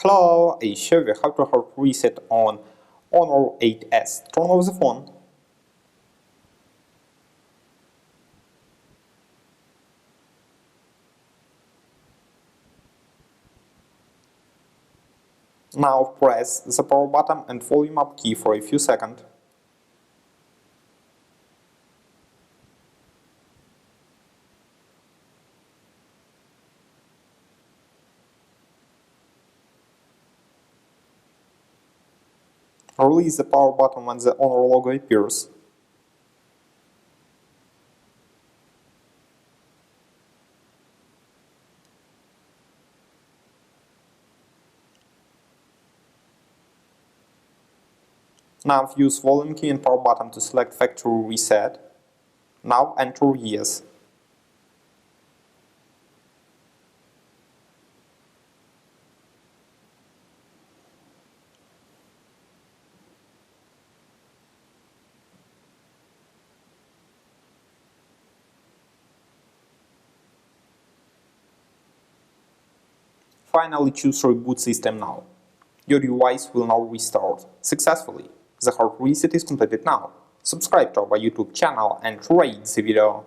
Hello, I show you how to hard reset on Honor 8S. Turn off the phone. Now press the power button and volume up key for a few seconds. Release the power button when the Honor logo appears. Now use volume key and power button to select factory reset. Now enter yes. Finally choose Reboot System now. Your device will now restart successfully. The hard reset is completed now. Subscribe to our YouTube channel and rate the video.